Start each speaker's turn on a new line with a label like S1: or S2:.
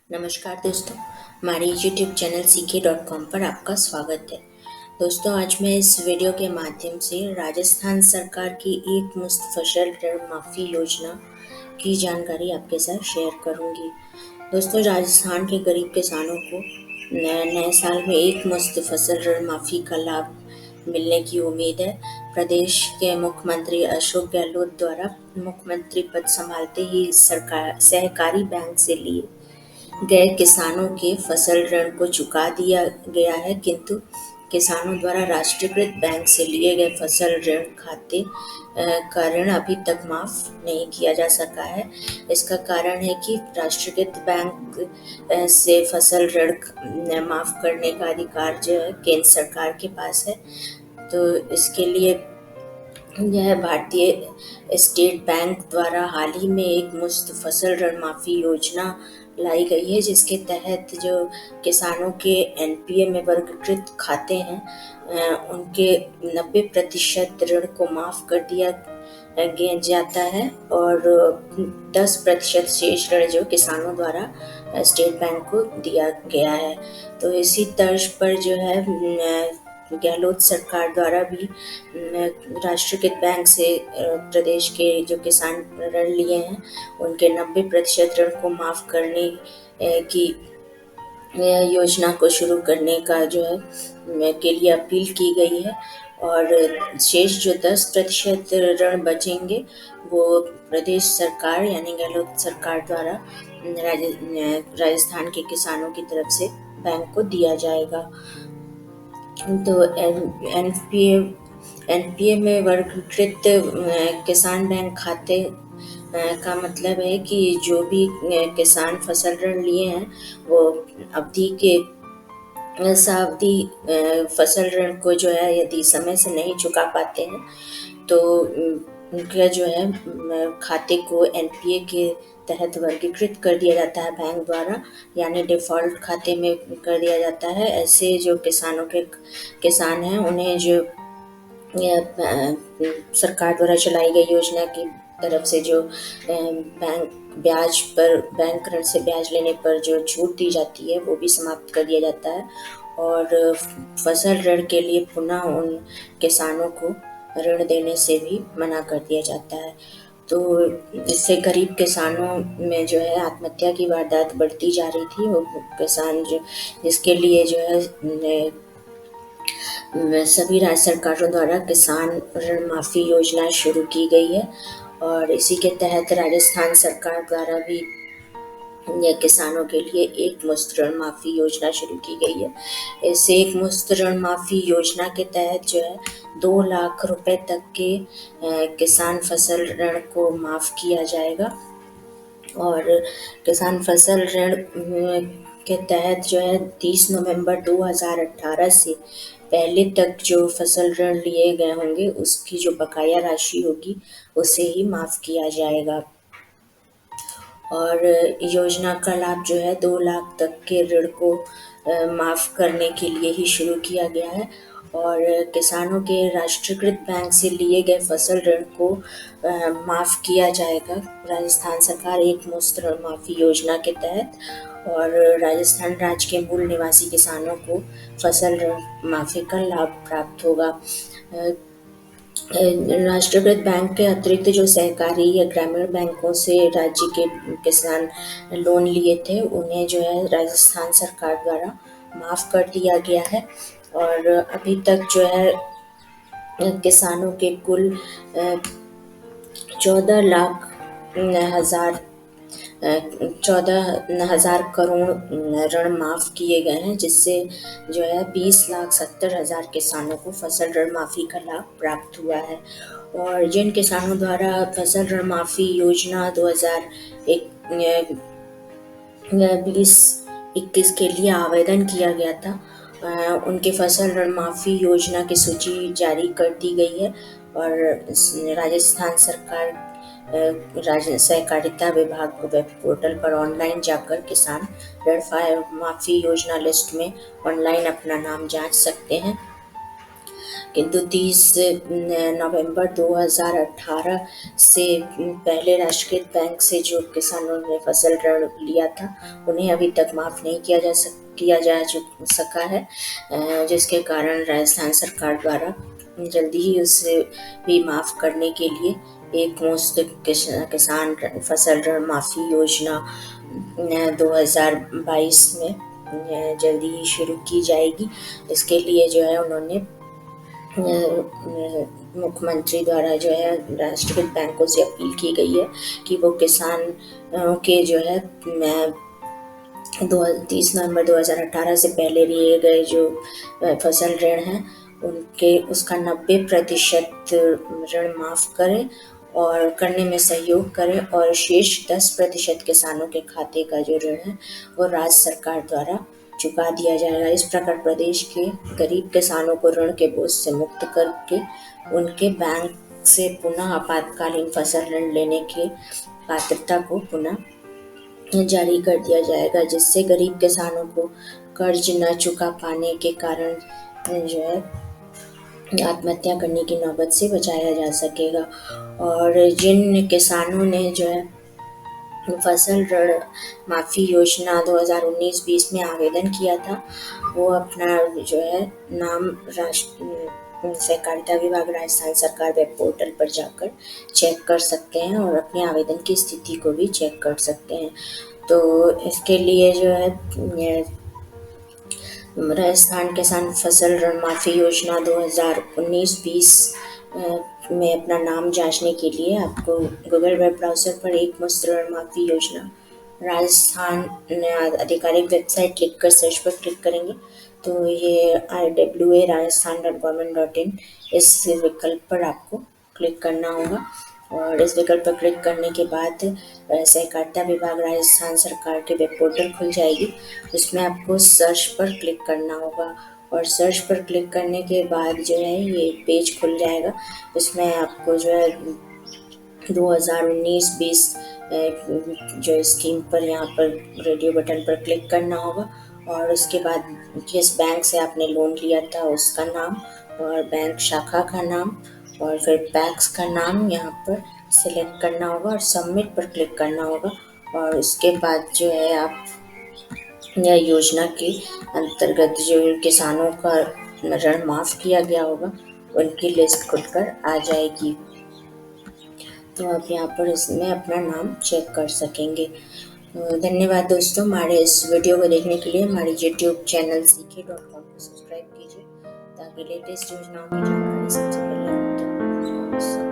S1: नमस्कार दोस्तों, हमारे यूट्यूब चैनल सीखे.com पर आपका स्वागत है। दोस्तों, आज मैं इस वीडियो के माध्यम से राजस्थान सरकार की एक मुश्त फसल ऋण माफ़ी योजना की जानकारी आपके साथ शेयर करूंगी। दोस्तों, राजस्थान के गरीब किसानों को नए नए साल में एक मुश्त फसल ऋण माफ़ी का लाभ मिलने की उम्मीद है। प्रदेश के मुख्यमंत्री अशोक गहलोत द्वारा मुख्यमंत्री पद संभालते ही सरकार सहकारी बैंक से लिए गए किसानों के फसल ऋण को चुका दिया गया है, किंतु किसानों द्वारा राष्ट्रीयकृत बैंक से लिए गए फसल ऋण खाते का ऋण अभी तक माफ नहीं किया जा सका है। इसका कारण है कि राष्ट्रीयकृत बैंक से फसल ऋण माफ करने का अधिकार जो है केंद्र सरकार के पास है। तो इसके लिए यह भारतीय स्टेट बैंक द्वारा हाल ही में एक मुश्त फसल ऋण माफ़ी योजना लाई गई है, जिसके तहत जो किसानों के एनपीए में वर्गीकृत खाते हैं उनके 90% ऋण को माफ़ कर दिया जाता है और 10% शेष ऋण जो किसानों द्वारा स्टेट बैंक को दिया गया है। तो इसी तर्ज पर जो है गहलोत सरकार द्वारा भी राष्ट्रीयकृत बैंक से प्रदेश के जो किसान ऋण लिए हैं उनके 90% ऋण को माफ़ करने की योजना को शुरू करने का जो है के लिए अपील की गई है और शेष जो 10% ऋण बचेंगे वो प्रदेश सरकार यानी गहलोत सरकार द्वारा राजस्थान के किसानों की तरफ से बैंक को दिया जाएगा। तो एनपीए में वर्गीकृत किसान बैंक खाते का मतलब है कि जो भी किसान फसल ऋण लिए हैं वो अवधि के सावधि फसल ऋण को जो है यदि समय से नहीं चुका पाते हैं तो उनका जो है खाते को एनपीए के तहत वर्गीकृत कर दिया जाता है बैंक द्वारा, यानी डिफ़ॉल्ट खाते में कर दिया जाता है। ऐसे जो किसान हैं उन्हें जो सरकार द्वारा चलाई गई योजना की तरफ से जो बैंक ऋण से ब्याज लेने पर जो छूट दी जाती है वो भी समाप्त कर दिया जाता है और फसल ऋण के लिए पुनः उन किसानों को ऋण देने से भी मना कर दिया जाता है। तो इससे गरीब किसानों में जो है आत्महत्या की वारदात बढ़ती जा रही थी। वो किसान जो जिसके लिए जो है सभी राज्य सरकारों द्वारा किसान ऋण माफ़ी योजना शुरू की गई है और इसी के तहत राजस्थान सरकार द्वारा भी किसानों के लिए एक मुश्त ऋण माफ़ी योजना शुरू की गई है। इस एक मुश्त ऋण माफ़ी योजना के तहत जो है 2 लाख रुपए तक के किसान फसल ऋण को माफ़ किया जाएगा और किसान फसल ऋण के तहत जो है 30 नवंबर 2018 से पहले तक जो फसल ऋण लिए गए होंगे उसकी जो बकाया राशि होगी उसे ही माफ़ किया जाएगा और योजना का लाभ जो है 2 लाख तक के ऋण को माफ़ करने के लिए ही शुरू किया गया है और किसानों के राष्ट्रीयकृत बैंक से लिए गए फसल ऋण को माफ़ किया जाएगा राजस्थान सरकार एक मुश्त ऋण माफ़ी योजना के तहत और राजस्थान राज्य के मूल निवासी किसानों को फसल ऋण माफ़ी का लाभ प्राप्त होगा। राष्ट्रीयकृत बैंक के अतिरिक्त जो सहकारी या ग्रामीण बैंकों से राज्य के किसान लोन लिए थे उन्हें जो है राजस्थान सरकार द्वारा माफ़ कर दिया गया है और अभी तक जो है किसानों के कुल 14 हजार करोड़ ऋण माफ़ किए गए हैं, जिससे जो है 20,70,000 किसानों को फसल ऋण माफ़ी का लाभ प्राप्त हुआ है और जिन किसानों द्वारा फसल ऋण माफ़ी योजना 2020-21 के लिए आवेदन किया गया था उनके फसल ऋण माफ़ी योजना की सूची जारी कर दी गई है और राजस्थान सरकार राज्य सहकारिता विभाग वेब पोर्टल पर ऑनलाइन जाकर किसान ऋण माफ़ी योजना लिस्ट में ऑनलाइन अपना नाम जांच सकते हैं। किंतु 30 नवंबर 2018 से पहले राष्ट्रीयकृत बैंक से जो किसानों ने फसल ऋण लिया था उन्हें अभी तक माफ़ नहीं किया जा सका है, जिसके कारण राजस्थान सरकार द्वारा जल्दी ही उसे भी माफ़ करने के लिए एक मुश्त किसान फसल ऋण माफ़ी योजना 2022 में जल्दी ही शुरू की जाएगी। इसके लिए जो है उन्होंने मुख्यमंत्री द्वारा जो है राष्ट्रीयकृत बैंकों से अपील की गई है कि वो किसान के जो है 30 नवंबर 2018 से पहले लिए गए जो फसल ऋण हैं उनके उसका 90% ऋण माफ़ करें और करने में सहयोग करें और शेष 10% किसानों के खाते का जो ऋण है वो राज्य सरकार द्वारा चुका दिया जाएगा। इस प्रकार प्रदेश के गरीब किसानों को ऋण के बोझ से मुक्त करके उनके बैंक से पुनः आपातकालीन फसल ऋण लेने के पात्रता को पुनः जारी कर दिया जाएगा, जिससे गरीब किसानों को कर्ज न चुका पाने के कारण जो है आत्महत्या करने की नौबत से बचाया जा सकेगा। और जिन किसानों ने जो है फसल ऋण माफ़ी योजना 2019-20 में आवेदन किया था वो अपना जो है नाम सहकारिता विभाग राजस्थान सरकार वेब पोर्टल पर जाकर चेक कर सकते हैं और अपने आवेदन की स्थिति को भी चेक कर सकते हैं। तो इसके लिए जो है राजस्थान किसान फसल ऋण माफ़ी योजना 2019-20 में अपना नाम जांचने के लिए आपको गूगल वेब ब्राउज़र पर एक मुश्त ऋण माफ़ी योजना राजस्थान आधिकारिक वेबसाइट लिखकर सर्च पर क्लिक करेंगे तो ये IWA rajasthan.government.in इस विकल्प पर आपको क्लिक करना होगा और इस विकल्प पर क्लिक करने के बाद सहकारिता विभाग राजस्थान सरकार के वेब पोर्टल खुल जाएगी। उसमें आपको सर्च पर क्लिक करना होगा और सर्च पर क्लिक करने के बाद जो है ये पेज खुल जाएगा। इसमें आपको जो है 2019-20 जो स्कीम पर यहाँ पर रेडियो बटन पर क्लिक करना होगा और उसके बाद किस बैंक से आपने लोन लिया था उसका नाम और बैंक शाखा का नाम और फिर पैक्स का नाम यहाँ पर सिलेक्ट करना होगा और सबमिट पर क्लिक करना होगा और उसके बाद जो है आप यह योजना के अंतर्गत जो किसानों का ऋण माफ़ किया गया होगा उनकी लिस्ट खुलकर आ जाएगी। तो आप यहाँ पर इसमें अपना नाम चेक कर सकेंगे। धन्यवाद दोस्तों, हमारे इस वीडियो को देखने के लिए हमारे YouTube चैनल ck.com को सब्सक्राइब कीजिए ताकि लेटेस्ट योजनाओं की जानकारी सबसे पहले आप तक पहुँच सके।